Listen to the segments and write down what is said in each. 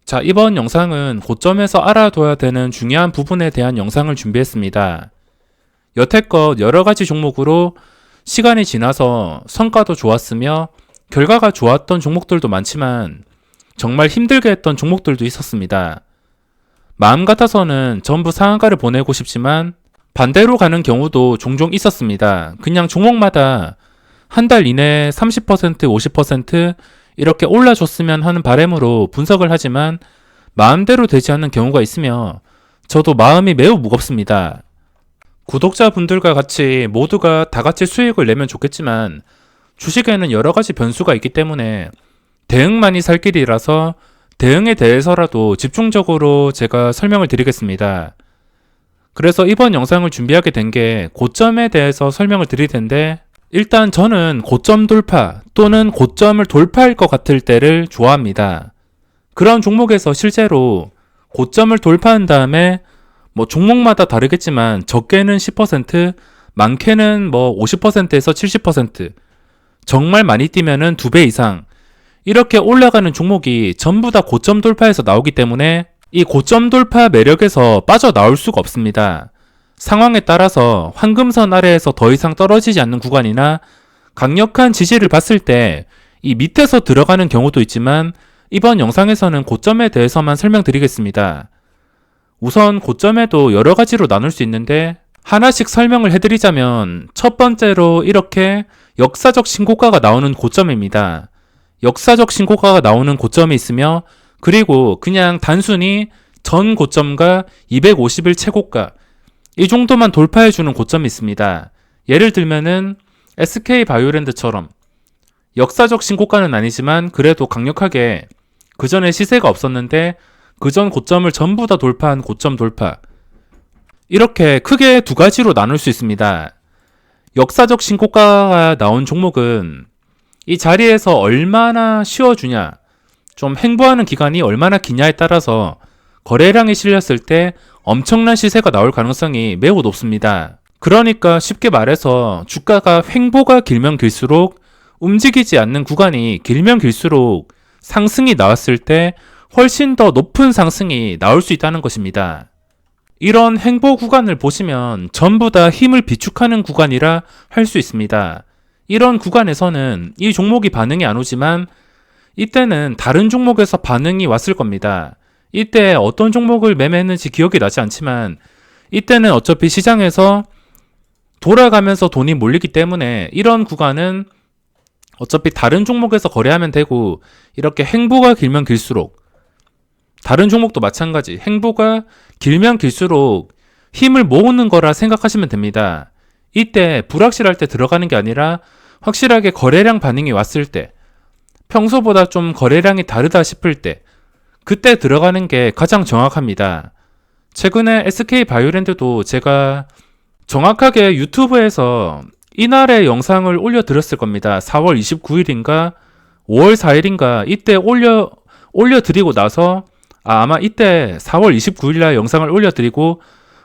자, 이번 영상은 고점에서 알아둬야 되는 중요한 부분에 대한 영상을 준비했습니다. 여태껏 여러가지 종목으로 시간이 지나서 성과도 좋았으며 결과가 좋았던 종목들도 많지만 정말 힘들게 했던 종목들도 있었습니다. 마음 같아서는 전부 상한가를 보내고 싶지만 반대로 가는 경우도 종종 있었습니다. 그냥 종목마다 한 달 이내에 30%, 50% 이렇게 올라줬으면 하는 바람으로 분석을 하지만 마음대로 되지 않는 경우가 있으며 저도 마음이 매우 무겁습니다. 구독자분들과 같이 모두가 다 같이 수익을 내면 좋겠지만 주식에는 여러 가지 변수가 있기 때문에 대응만이 살 길이라서 대응에 대해서라도 집중적으로 제가 설명을 드리겠습니다. 그래서 이번 영상을 준비하게 된 게 고점에 대해서 설명을 드릴 텐데 일단 저는 고점 돌파 또는 고점을 돌파할 것 같을 때를 좋아합니다. 그런 종목에서 실제로 고점을 돌파한 다음에 종목마다 다르겠지만 적게는 10%, 많게는 50%에서 70%, 정말 많이 뛰면은 2배 이상 이렇게 올라가는 종목이 전부 다 고점 돌파에서 나오기 때문에 이 고점 돌파 매력에서 빠져나올 수가 없습니다. 상황에 따라서 황금선 아래에서 더 이상 떨어지지 않는 구간이나 강력한 지지를 봤을 때 이 밑에서 들어가는 경우도 있지만 이번 영상에서는 고점에 대해서만 설명드리겠습니다. 우선 고점에도 여러 가지로 나눌 수 있는데 하나씩 설명을 해드리자면 첫 번째로 이렇게 역사적 신고가가 나오는 고점입니다. 역사적 신고가가 나오는 고점이 있으며 그리고 그냥 단순히 전 고점과 250일 최고가 이 정도만 돌파해주는 고점이 있습니다. 예를 들면은 SK바이오랜드처럼 역사적 신고가는 아니지만 그래도 강력하게 그 전에 시세가 없었는데 그 전 고점을 전부 다 돌파한 고점 돌파. 이렇게 크게 두 가지로 나눌 수 있습니다. 역사적 신고가가 나온 종목은 이 자리에서 얼마나 쉬어주냐, 좀 횡보하는 기간이 얼마나 기냐에 따라서 거래량이 실렸을 때 엄청난 시세가 나올 가능성이 매우 높습니다. 그러니까 쉽게 말해서 주가가 횡보가 길면 길수록 움직이지 않는 구간이 길면 길수록 상승이 나왔을 때 훨씬 더 높은 상승이 나올 수 있다는 것입니다. 이런 횡보 구간을 보시면 전부 다 힘을 비축하는 구간이라 할 수 있습니다. 이런 구간에서는 이 종목이 반응이 안 오지만 이때는 다른 종목에서 반응이 왔을 겁니다. 이때 어떤 종목을 매매했는지 기억이 나지 않지만 이때는 어차피 시장에서 돌아가면서 돈이 몰리기 때문에 이런 구간은 어차피 다른 종목에서 거래하면 되고 이렇게 횡보가 길면 길수록 다른 종목도 마찬가지 횡보가 길면 길수록 힘을 모으는 거라 생각하시면 됩니다. 이때 불확실할 때 들어가는 게 아니라 확실하게 거래량 반응이 왔을 때 평소보다 좀 거래량이 다르다 싶을 때 그때 들어가는 게 가장 정확합니다. 최근에 SK바이오랜드도 제가 정확하게 유튜브에서 이날의 영상을 올려드렸을 겁니다. 4월 29일인가 5월 4일인가 이때 올려드리고 나서 아마 이때 4월 29일날 영상을 올려드리고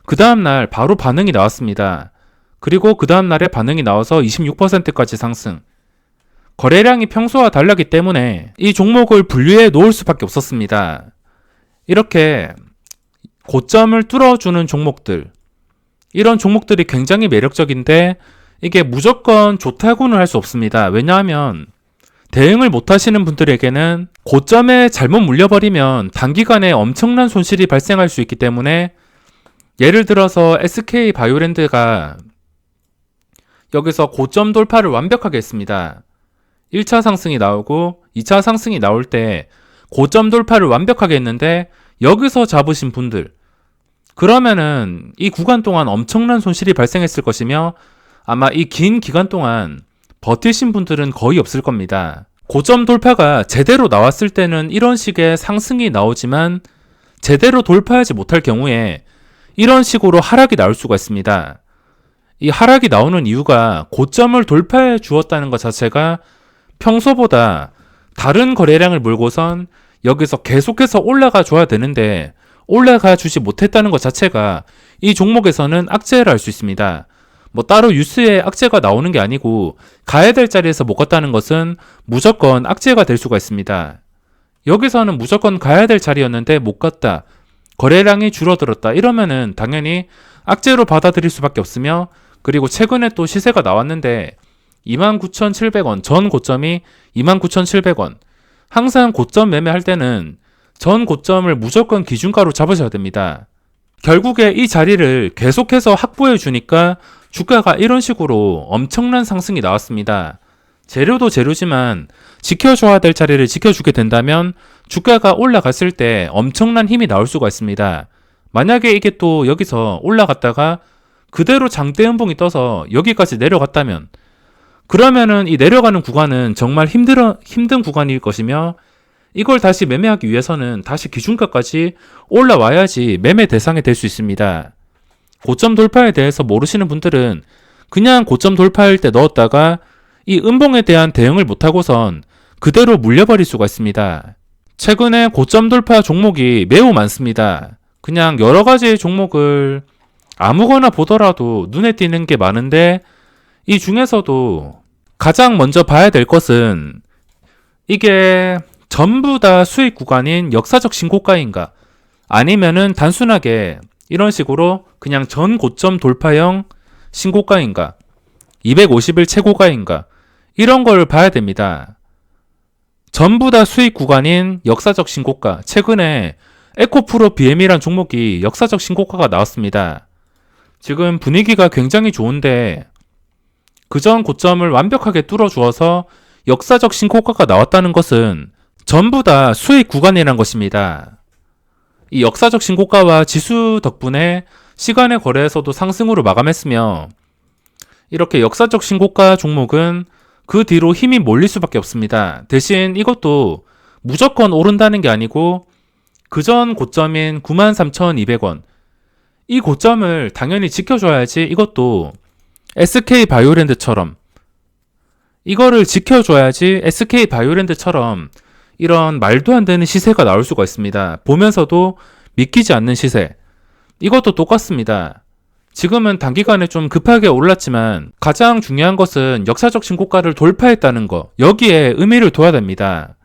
그 다음날 바로 반응이 나왔습니다. 그리고 그 다음날에 반응이 나와서 26%까지 상승. 거래량이 평소와 다르기 때문에 이 종목을 분류해 놓을 수밖에 없었습니다. 이렇게 고점을 뚫어주는 종목들, 이런 종목들이 굉장히 매력적인데 이게 무조건 좋다고는 할 수 없습니다. 왜냐하면 대응을 못 하시는 분들에게는 고점에 잘못 물려버리면 단기간에 엄청난 손실이 발생할 수 있기 때문에 예를 들어서 SK바이오랜드가 여기서 고점 돌파를 완벽하게 했습니다. 1차 상승이 나오고 2차 상승이 나올 때 고점 돌파를 완벽하게 했는데 여기서 잡으신 분들 그러면은 이 구간 동안 엄청난 손실이 발생했을 것이며 아마 이 긴 기간 동안 버티신 분들은 거의 없을 겁니다. 고점 돌파가 제대로 나왔을 때는 이런 식의 상승이 나오지만 제대로 돌파하지 못할 경우에 이런 식으로 하락이 나올 수가 있습니다. 이 하락이 나오는 이유가 고점을 돌파해 주었다는 것 자체가 평소보다 다른 거래량을 몰고선 여기서 계속해서 올라가 줘야 되는데 올라가 주지 못했다는 것 자체가 이 종목에서는 악재를 알 수 있습니다. 따로 뉴스에 악재가 나오는 게 아니고 가야 될 자리에서 못 갔다는 것은 무조건 악재가 될 수가 있습니다. 여기서는 무조건 가야 될 자리였는데 못 갔다. 거래량이 줄어들었다. 이러면은 당연히 악재로 받아들일 수밖에 없으며, 그리고 최근에 또 시세가 나왔는데 29,700원, 전 고점이 29,700원. 항상 고점 매매할 때는 전 고점을 무조건 기준가로 잡으셔야 됩니다. 결국에 이 자리를 계속해서 확보해 주니까 주가가 이런 식으로 엄청난 상승이 나왔습니다. 재료도 재료지만 지켜줘야 될 자리를 지켜주게 된다면 주가가 올라갔을 때 엄청난 힘이 나올 수가 있습니다. 만약에 이게 또 여기서 올라갔다가 그대로 장대 음봉이 떠서 여기까지 내려갔다면, 그러면은 이 내려가는 구간은 정말 힘든 구간일 것이며, 이걸 다시 매매하기 위해서는 다시 기준가까지 올라와야지 매매 대상이 될 수 있습니다. 고점 돌파에 대해서 모르시는 분들은 그냥 고점 돌파할 때 넣었다가 이 음봉에 대한 대응을 못하고선 그대로 물려버릴 수가 있습니다. 최근에 고점 돌파 종목이 매우 많습니다. 그냥 여러 가지 종목을 아무거나 보더라도 눈에 띄는 게 많은데, 이 중에서도 가장 먼저 봐야 될 것은 이게 전부 다 수익 구간인 역사적 신고가인가, 아니면은 단순하게 이런 식으로 그냥 전 고점 돌파형 신고가인가, 250일 최고가인가, 이런 걸 봐야 됩니다. 전부 다 수익 구간인 역사적 신고가, 최근에 에코프로 BM이란 종목이 역사적 신고가가 나왔습니다. 지금 분위기가 굉장히 좋은데 그전 고점을 완벽하게 뚫어주어서 역사적 신고가가 나왔다는 것은 전부 다 수익 구간이란 것입니다. 이 역사적 신고가와 지수 덕분에 시간의 거래에서도 상승으로 마감했으며, 이렇게 역사적 신고가 종목은 그 뒤로 힘이 몰릴 수밖에 없습니다. 대신 이것도 무조건 오른다는 게 아니고 그전 고점인 93,200원, 이 고점을 당연히 지켜줘야지 이것도 SK바이오랜드처럼, 이거를 지켜줘야지 SK바이오랜드처럼 이런 말도 안 되는 시세가 나올 수가 있습니다. 보면서도 믿기지 않는 시세. 이것도 똑같습니다. 지금은 단기간에 좀 급하게 올랐지만 가장 중요한 것은 역사적 신고가를 돌파했다는 거, 여기에 의미를 둬야 됩니다.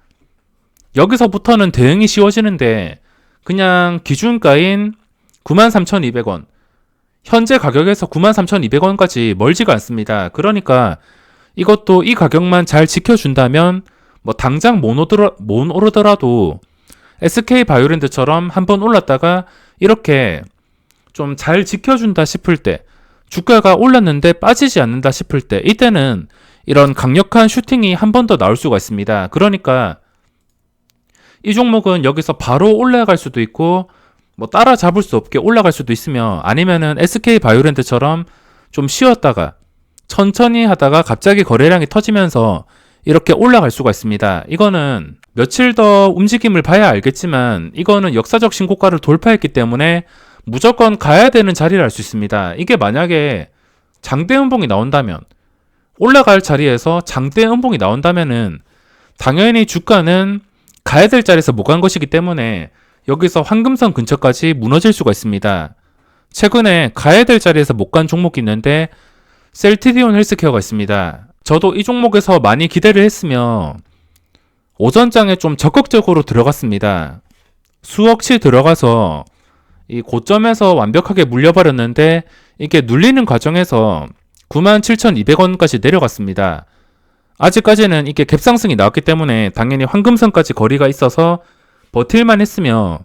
여기서부터는 대응이 쉬워지는데 그냥 기준가인 93,200원, 현재 가격에서 93,200원까지 멀지가 않습니다. 그러니까 이것도 이 가격만 잘 지켜준다면 뭐 당장 못 오르더라도 SK바이오랜드처럼 한번 올랐다가 이렇게 좀 잘 지켜준다 싶을 때, 주가가 올랐는데 빠지지 않는다 싶을 때, 이때는 이런 강력한 슈팅이 한 번 더 나올 수가 있습니다. 그러니까 이 종목은 여기서 바로 올라갈 수도 있고 뭐 따라잡을 수 없게 올라갈 수도 있으며, 아니면은 SK바이오랜드처럼 좀 쉬었다가 천천히 하다가 갑자기 거래량이 터지면서 이렇게 올라갈 수가 있습니다. 이거는 며칠 더 움직임을 봐야 알겠지만 이거는 역사적 신고가를 돌파했기 때문에 무조건 가야 되는 자리를 알 수 있습니다. 이게 만약에 장대 음봉이 나온다면, 올라갈 자리에서 장대 음봉이 나온다면은 당연히 주가는 가야 될 자리에서 못 간 것이기 때문에 여기서 황금선 근처까지 무너질 수가 있습니다. 최근에 가야 될 자리에서 못 간 종목이 있는데 셀티디온 헬스케어가 있습니다. 저도 이 종목에서 많이 기대를 했으며 오전장에 좀 적극적으로 들어갔습니다. 수억치 들어가서 이 고점에서 완벽하게 물려버렸는데 이게 눌리는 과정에서 97,200원까지 내려갔습니다. 아직까지는 이게 갭상승이 나왔기 때문에 당연히 황금선까지 거리가 있어서 버틸만 했으며,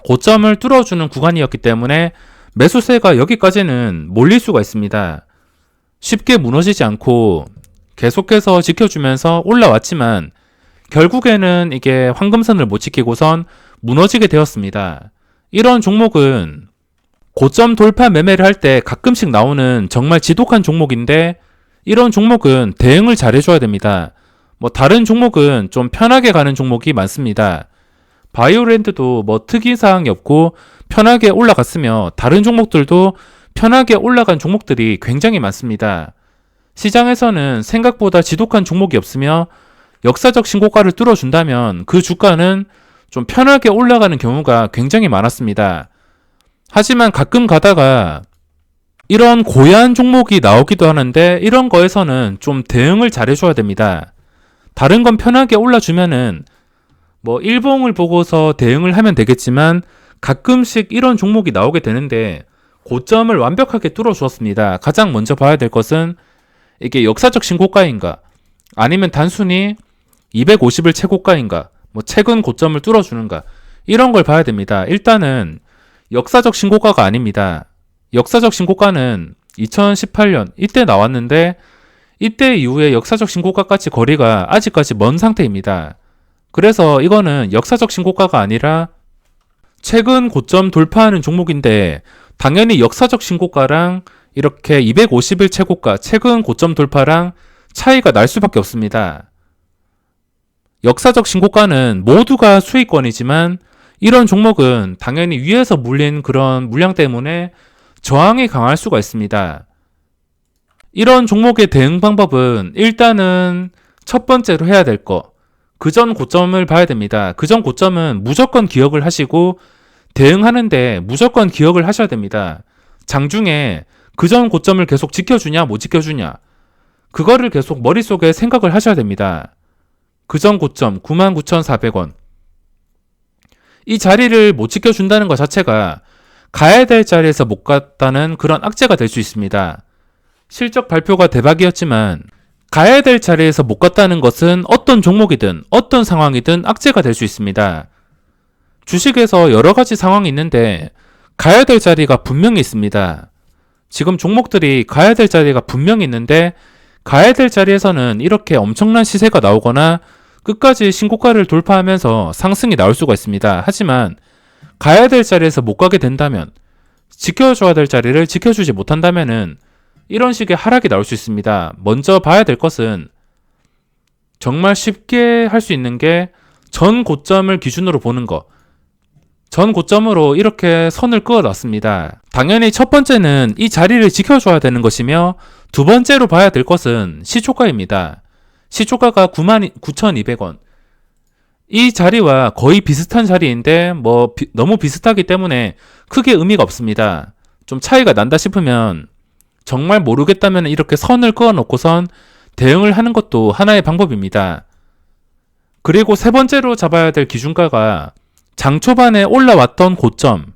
고점을 뚫어주는 구간이었기 때문에 매수세가 여기까지는 몰릴 수가 있습니다. 쉽게 무너지지 않고 계속해서 지켜주면서 올라왔지만 결국에는 이게 황금선을 못 지키고선 무너지게 되었습니다. 이런 종목은 고점 돌파 매매를 할 때 가끔씩 나오는 정말 지독한 종목인데, 이런 종목은 대응을 잘해줘야 됩니다. 뭐 다른 종목은 좀 편하게 가는 종목이 많습니다. 바이오랜드도 뭐 특이사항이 없고 편하게 올라갔으며 다른 종목들도 편하게 올라간 종목들이 굉장히 많습니다. 시장에서는 생각보다 지독한 종목이 없으며 역사적 신고가를 뚫어준다면 그 주가는 좀 편하게 올라가는 경우가 굉장히 많았습니다. 하지만 가끔 가다가 이런 고야한 종목이 나오기도 하는데 이런 거에서는 좀 대응을 잘해줘야 됩니다. 다른 건 편하게 올라주면은 뭐 일봉을 보고서 대응을 하면 되겠지만 가끔씩 이런 종목이 나오게 되는데 고점을 완벽하게 뚫어주었습니다. 가장 먼저 봐야 될 것은 이게 역사적 신고가인가 아니면 단순히 250을 최고가인가 뭐 최근 고점을 뚫어주는가 이런 걸 봐야 됩니다. 일단은 역사적 신고가가 아닙니다. 역사적 신고가는 2018년 이때 나왔는데 이때 이후에 역사적 신고가까지 거리가 아직까지 먼 상태입니다. 그래서 이거는 역사적 신고가가 아니라 최근 고점 돌파하는 종목인데 당연히 역사적 신고가랑 이렇게 250일 최고가 최근 고점 돌파랑 차이가 날 수밖에 없습니다. 역사적 신고가는 모두가 수익권이지만 이런 종목은 당연히 위에서 물린 그런 물량 때문에 저항이 강할 수가 있습니다. 이런 종목의 대응 방법은 일단은 첫 번째로 해야 될 거, 그전 고점을 봐야 됩니다. 그전 고점은 무조건 기억을 하시고 대응하는데 무조건 기억을 하셔야 됩니다. 장중에 그전 고점을 계속 지켜주냐 못 지켜주냐 그거를 계속 머릿속에 생각을 하셔야 됩니다. 그전 고점 99,400원 이 자리를 못 지켜준다는 것 자체가 가야 될 자리에서 못 갔다는 그런 악재가 될 수 있습니다. 실적 발표가 대박이었지만 가야 될 자리에서 못 갔다는 것은 어떤 종목이든 어떤 상황이든 악재가 될 수 있습니다. 주식에서 여러 가지 상황이 있는데 가야 될 자리가 분명히 있습니다. 지금 종목들이 가야 될 자리가 분명히 있는데 가야 될 자리에서는 이렇게 엄청난 시세가 나오거나 끝까지 신고가를 돌파하면서 상승이 나올 수가 있습니다. 하지만 가야 될 자리에서 못 가게 된다면 지켜줘야 될 자리를 지켜주지 못한다면은 이런 식의 하락이 나올 수 있습니다. 먼저 봐야 될 것은 정말 쉽게 할 수 있는 게 전 고점을 기준으로 보는 거. 전 고점으로 이렇게 선을 그어놨습니다. 당연히 첫 번째는 이 자리를 지켜줘야 되는 것이며 두 번째로 봐야 될 것은 시초가입니다. 시초가가 99,200원. 이 자리와 거의 비슷한 자리인데 너무 비슷하기 때문에 크게 의미가 없습니다. 좀 차이가 난다 싶으면 정말 모르겠다면 이렇게 선을 그어놓고선 대응을 하는 것도 하나의 방법입니다. 그리고 세 번째로 잡아야 될 기준가가 장 초반에 올라왔던 고점.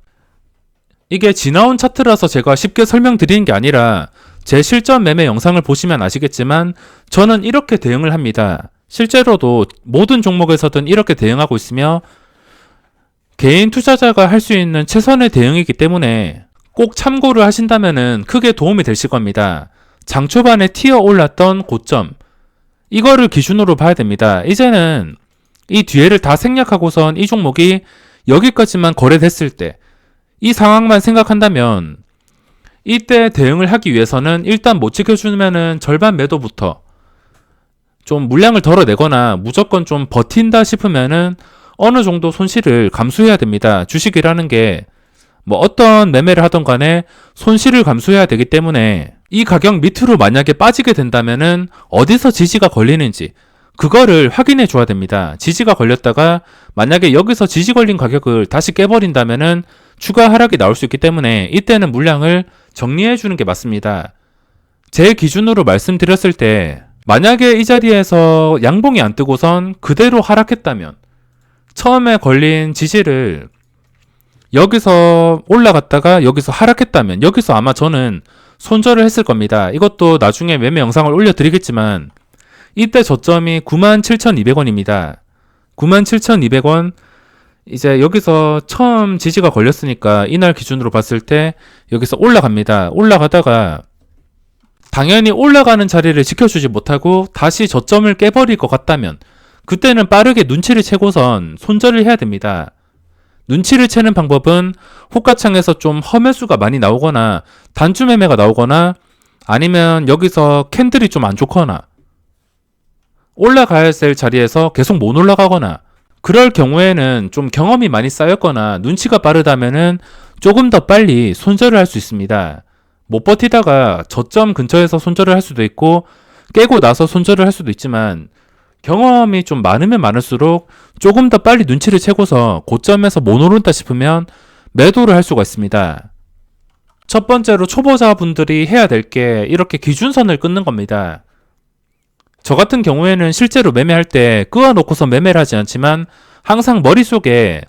이게 지나온 차트라서 제가 쉽게 설명드리는 게 아니라 제 실전 매매 영상을 보시면 아시겠지만 저는 이렇게 대응을 합니다. 실제로도 모든 종목에서든 이렇게 대응하고 있으며 개인 투자자가 할 수 있는 최선의 대응이기 때문에 꼭 참고를 하신다면 크게 도움이 되실 겁니다. 장 초반에 튀어 올랐던 고점 이거를 기준으로 봐야 됩니다. 이제는 이 뒤에를 다 생략하고선 이 종목이 여기까지만 거래됐을 때 이 상황만 생각한다면 이때 대응을 하기 위해서는 일단 못 지켜주면은 절반 매도부터 좀 물량을 덜어내거나 무조건 좀 버틴다 싶으면은 어느 정도 손실을 감수해야 됩니다. 주식이라는 게 뭐 어떤 매매를 하던 간에 손실을 감수해야 되기 때문에 이 가격 밑으로 만약에 빠지게 된다면은 어디서 지지가 걸리는지 그거를 확인해 줘야 됩니다. 지지가 걸렸다가 만약에 여기서 지지 걸린 가격을 다시 깨버린다면은 추가 하락이 나올 수 있기 때문에 이때는 물량을 정리해 주는 게 맞습니다. 제 기준으로 말씀드렸을 때 만약에 이 자리에서 양봉이 안 뜨고선 그대로 하락했다면 처음에 걸린 지지를 여기서 올라갔다가 여기서 하락했다면 여기서 아마 저는 손절을 했을 겁니다. 이것도 나중에 매매 영상을 올려드리겠지만 이때 저점이 97,200원입니다. 97,200원 이제 여기서 처음 지지가 걸렸으니까 이날 기준으로 봤을 때 여기서 올라갑니다. 올라가다가 당연히 올라가는 자리를 지켜주지 못하고 다시 저점을 깨버릴 것 같다면 그때는 빠르게 눈치를 채고선 손절을 해야 됩니다. 눈치를 채는 방법은 호가창에서 좀 허매수가 많이 나오거나 단주 매매가 나오거나 아니면 여기서 캔들이 좀 안 좋거나 올라가야 될 자리에서 계속 못 올라가거나 그럴 경우에는 좀 경험이 많이 쌓였거나 눈치가 빠르다면은 조금 더 빨리 손절을 할 수 있습니다. 못 버티다가 저점 근처에서 손절을 할 수도 있고 깨고 나서 손절을 할 수도 있지만 경험이 좀 많으면 많을수록 조금 더 빨리 눈치를 채고서 고점에서 못 오른다 싶으면 매도를 할 수가 있습니다. 첫 번째로 초보자분들이 해야 될 게 이렇게 기준선을 끊는 겁니다. 저 같은 경우에는 실제로 매매할 때 그어놓고서 매매를 하지 않지만 항상 머릿속에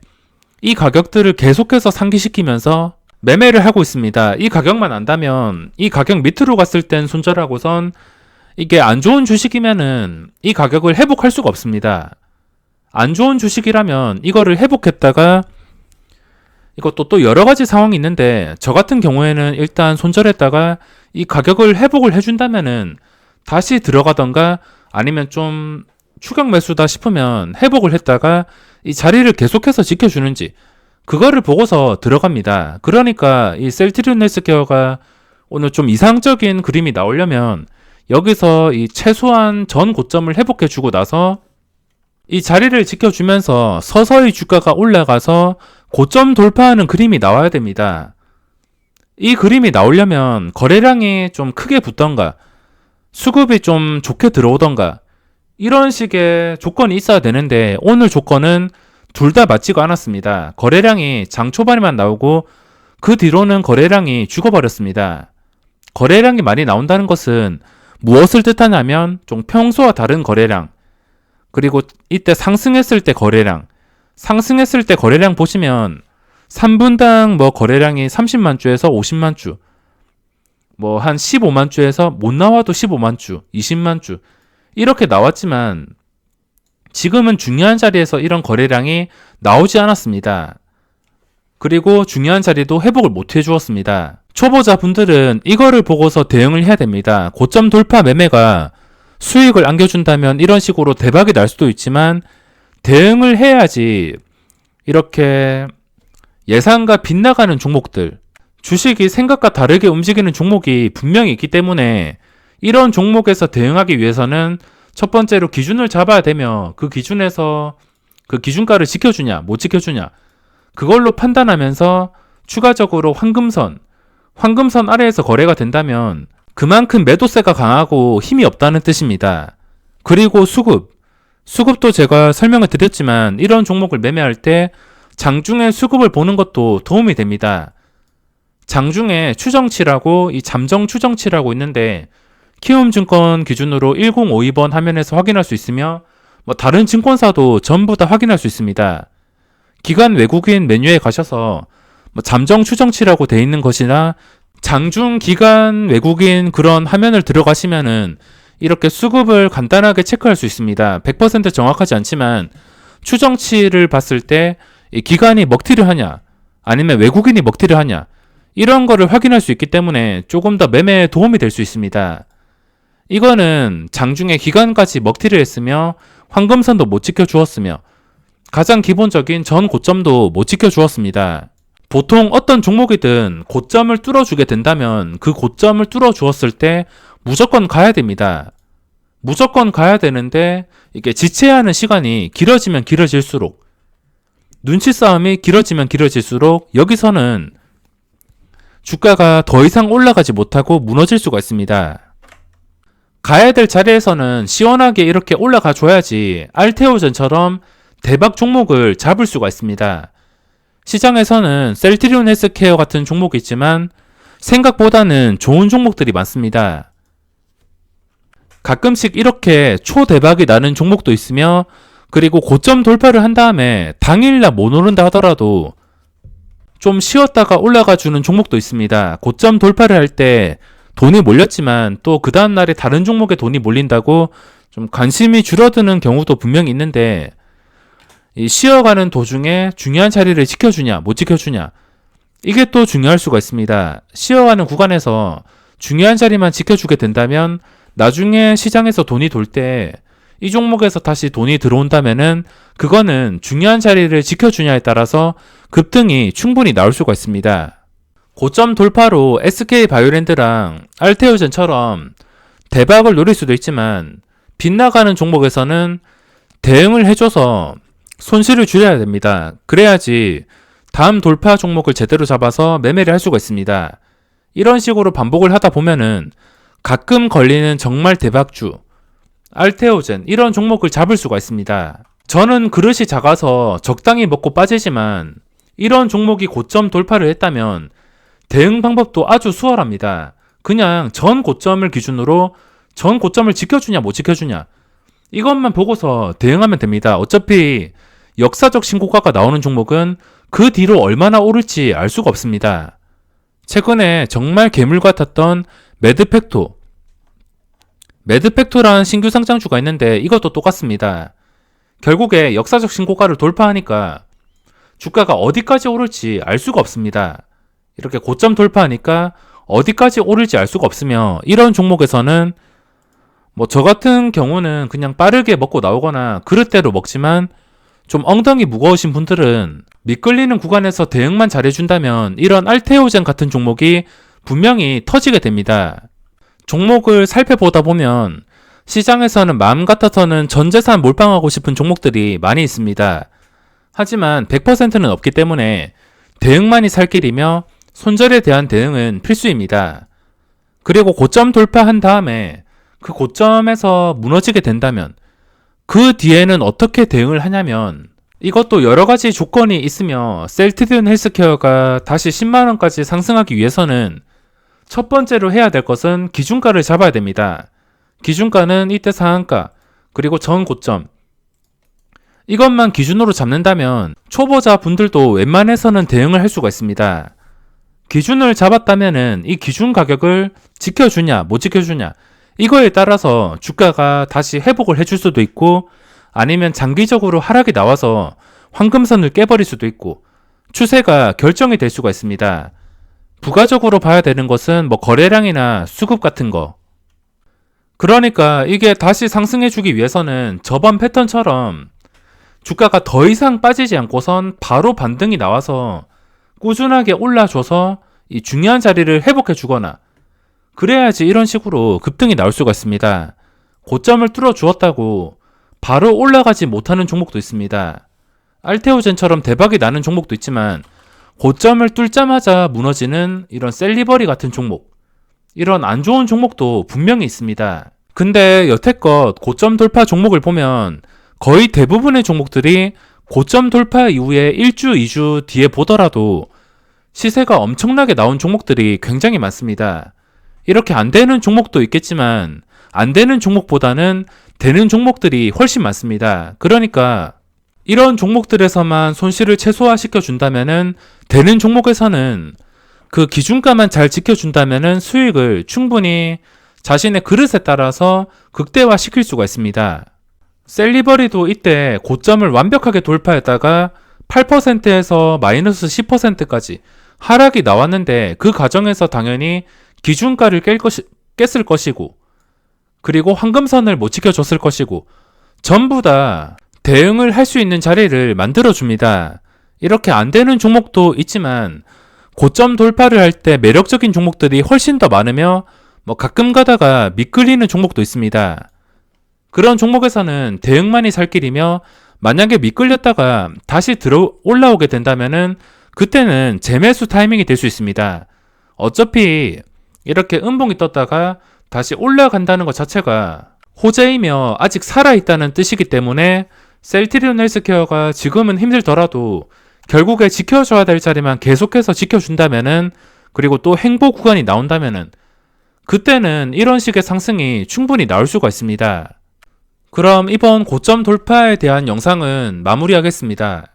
이 가격들을 계속해서 상기시키면서 매매를 하고 있습니다. 이 가격만 안다면 이 가격 밑으로 갔을 땐 손절하고선 이게 안 좋은 주식이면은 이 가격을 회복할 수가 없습니다. 안 좋은 주식이라면 이거를 회복했다가 이것도 또 여러 가지 상황이 있는데 저 같은 경우에는 일단 손절했다가 이 가격을 회복을 해준다면은 다시 들어가던가 아니면 좀 추격 매수다 싶으면 회복을 했다가 이 자리를 계속해서 지켜주는지 그거를 보고서 들어갑니다. 그러니까 이 셀트리온 헬스케어가 오늘 좀 이상적인 그림이 나오려면 여기서 이 최소한 전 고점을 회복해주고 나서 이 자리를 지켜주면서 서서히 주가가 올라가서 고점 돌파하는 그림이 나와야 됩니다. 이 그림이 나오려면 거래량이 좀 크게 붙던가 수급이 좀 좋게 들어오던가 이런 식의 조건이 있어야 되는데 오늘 조건은 둘 다 맞지가 않았습니다. 거래량이 장 초반에만 나오고 그 뒤로는 거래량이 죽어버렸습니다. 거래량이 많이 나온다는 것은 무엇을 뜻하냐면 좀 평소와 다른 거래량 그리고 이때 상승했을 때 거래량 상승했을 때 거래량 보시면 3분당 뭐 거래량이 30만 주에서 50만 주 뭐 한 15만 주에서 못 나와도 15만 주 20만 주 이렇게 나왔지만 지금은 중요한 자리에서 이런 거래량이 나오지 않았습니다. 그리고 중요한 자리도 회복을 못 해주었습니다. 초보자분들은 이거를 보고서 대응을 해야 됩니다. 고점 돌파 매매가 수익을 안겨준다면 이런 식으로 대박이 날 수도 있지만 대응을 해야지 이렇게 예상과 빗나가는 종목들 주식이 생각과 다르게 움직이는 종목이 분명히 있기 때문에 이런 종목에서 대응하기 위해서는 첫 번째로 기준을 잡아야 되며 그 기준에서 그 기준가를 지켜주냐 못 지켜주냐 그걸로 판단하면서 추가적으로 황금선 아래에서 거래가 된다면 그만큼 매도세가 강하고 힘이 없다는 뜻입니다. 그리고 수급도 제가 설명을 드렸지만 이런 종목을 매매할 때 장중에 수급을 보는 것도 도움이 됩니다. 장중에 추정치라고 이 잠정 추정치라고 있는데 키움증권 기준으로 1052번 화면에서 확인할 수 있으며 뭐 다른 증권사도 전부 다 확인할 수 있습니다. 기관 외국인 메뉴에 가셔서 뭐 잠정 추정치라고 돼 있는 것이나 장중 기간 외국인 그런 화면을 들어가시면은 이렇게 수급을 간단하게 체크할 수 있습니다. 100% 정확하지 않지만 추정치를 봤을 때 이 기관이 먹튀를 하냐 아니면 외국인이 먹튀를 하냐 이런 거를 확인할 수 있기 때문에 조금 더 매매에 도움이 될 수 있습니다. 이거는 장중에 기관까지 먹튀를 했으며 황금선도 못 지켜주었으며 가장 기본적인 전 고점도 못 지켜주었습니다. 보통 어떤 종목이든 고점을 뚫어주게 된다면 그 고점을 뚫어주었을 때 무조건 가야 됩니다. 무조건 가야 되는데 이게 지체해야 하는 시간이 길어지면 길어질수록 눈치 싸움이 길어지면 길어질수록 여기서는 주가가 더 이상 올라가지 못하고 무너질 수가 있습니다. 가야 될 자리에서는 시원하게 이렇게 올라가 줘야지 알테오전처럼 대박 종목을 잡을 수가 있습니다. 시장에서는 셀트리온 헬스케어 같은 종목이 있지만 생각보다는 좋은 종목들이 많습니다. 가끔씩 이렇게 초대박이 나는 종목도 있으며 그리고 고점 돌파를 한 다음에 당일날 못 오른다 하더라도 좀 쉬었다가 올라가 주는 종목도 있습니다. 고점 돌파를 할 때 돈이 몰렸지만 또 그 다음날에 다른 종목에 돈이 몰린다고 좀 관심이 줄어드는 경우도 분명히 있는데 이 쉬어가는 도중에 중요한 자리를 지켜주냐 못 지켜주냐 이게 또 중요할 수가 있습니다. 쉬어가는 구간에서 중요한 자리만 지켜주게 된다면 나중에 시장에서 돈이 돌 때 이 종목에서 다시 돈이 들어온다면은 그거는 중요한 자리를 지켜주냐에 따라서 급등이 충분히 나올 수가 있습니다. 고점 돌파로 SK바이오랜드랑 알테오젠처럼 대박을 노릴 수도 있지만 빗나가는 종목에서는 대응을 해줘서 손실을 줄여야 됩니다. 그래야지 다음 돌파 종목을 제대로 잡아서 매매를 할 수가 있습니다. 이런 식으로 반복을 하다 보면은 가끔 걸리는 정말 대박주, 알테오젠 이런 종목을 잡을 수가 있습니다. 저는 그릇이 작아서 적당히 먹고 빠지지만 이런 종목이 고점 돌파를 했다면 대응 방법도 아주 수월합니다. 그냥 전 고점을 기준으로 전 고점을 지켜주냐 못 지켜주냐 이것만 보고서 대응하면 됩니다. 어차피 역사적 신고가가 나오는 종목은 그 뒤로 얼마나 오를지 알 수가 없습니다. 최근에 정말 괴물 같았던 매드팩토라는 신규 상장주가 있는데 이것도 똑같습니다. 결국에 역사적 신고가를 돌파하니까 주가가 어디까지 오를지 알 수가 없습니다. 이렇게 고점 돌파하니까 어디까지 오를지 알 수가 없으며 이런 종목에서는 저 같은 경우는 그냥 빠르게 먹고 나오거나 그릇대로 먹지만 좀 엉덩이 무거우신 분들은 미끌리는 구간에서 대응만 잘해준다면 이런 알테오젠 같은 종목이 분명히 터지게 됩니다. 종목을 살펴보다 보면 시장에서는 마음 같아서는 전 재산 몰빵하고 싶은 종목들이 많이 있습니다. 하지만 100%는 없기 때문에 대응만이 살 길이며 손절에 대한 대응은 필수입니다. 그리고 고점 돌파한 다음에 그 고점에서 무너지게 된다면 그 뒤에는 어떻게 대응을 하냐면 이것도 여러 가지 조건이 있으며 셀트리온 헬스케어가 다시 10만원까지 상승하기 위해서는 첫 번째로 해야 될 것은 기준가를 잡아야 됩니다. 기준가는 이때 상한가 그리고 전 고점 이것만 기준으로 잡는다면 초보자 분들도 웬만해서는 대응을 할 수가 있습니다. 기준을 잡았다면은 이 기준 가격을 지켜주냐 못 지켜주냐 이거에 따라서 주가가 다시 회복을 해줄 수도 있고 아니면 장기적으로 하락이 나와서 황금선을 깨버릴 수도 있고 추세가 결정이 될 수가 있습니다. 부가적으로 봐야 되는 것은 거래량이나 수급 같은 거. 그러니까 이게 다시 상승해주기 위해서는 저번 패턴처럼 주가가 더 이상 빠지지 않고선 바로 반등이 나와서 꾸준하게 올라줘서 이 중요한 자리를 회복해주거나 그래야지 이런 식으로 급등이 나올 수가 있습니다. 고점을 뚫어주었다고 바로 올라가지 못하는 종목도 있습니다. 알테오젠처럼 대박이 나는 종목도 있지만 고점을 뚫자마자 무너지는 이런 셀리버리 같은 종목 이런 안 좋은 종목도 분명히 있습니다. 근데 여태껏 고점 돌파 종목을 보면 거의 대부분의 종목들이 고점 돌파 이후에 1주, 2주 뒤에 보더라도 시세가 엄청나게 나온 종목들이 굉장히 많습니다. 이렇게 안 되는 종목도 있겠지만 안 되는 종목보다는 되는 종목들이 훨씬 많습니다. 그러니까 이런 종목들에서만 손실을 최소화시켜 준다면은 되는 종목에서는 그 기준가만 잘 지켜준다면은 수익을 충분히 자신의 그릇에 따라서 극대화 시킬 수가 있습니다. 셀리버리도 이때 고점을 완벽하게 돌파했다가 8%에서 마이너스 10%까지 하락이 나왔는데 그 과정에서 당연히 기준가를 깼을 것이고 그리고 황금선을 못 지켜줬을 것이고 전부 다 대응을 할 수 있는 자리를 만들어줍니다. 이렇게 안 되는 종목도 있지만 고점 돌파를 할 때 매력적인 종목들이 훨씬 더 많으며 가끔 가다가 미끌리는 종목도 있습니다. 그런 종목에서는 대응만이 살 길이며 만약에 미끌렸다가 다시 올라오게 된다면은 그때는 재매수 타이밍이 될 수 있습니다. 어차피 이렇게 음봉이 떴다가 다시 올라간다는 것 자체가 호재이며 아직 살아있다는 뜻이기 때문에 셀트리온 헬스케어가 지금은 힘들더라도 결국에 지켜줘야 될 자리만 계속해서 지켜준다면은 그리고 또 행보 구간이 나온다면은 그때는 이런 식의 상승이 충분히 나올 수가 있습니다. 그럼 이번 고점 돌파에 대한 영상은 마무리하겠습니다.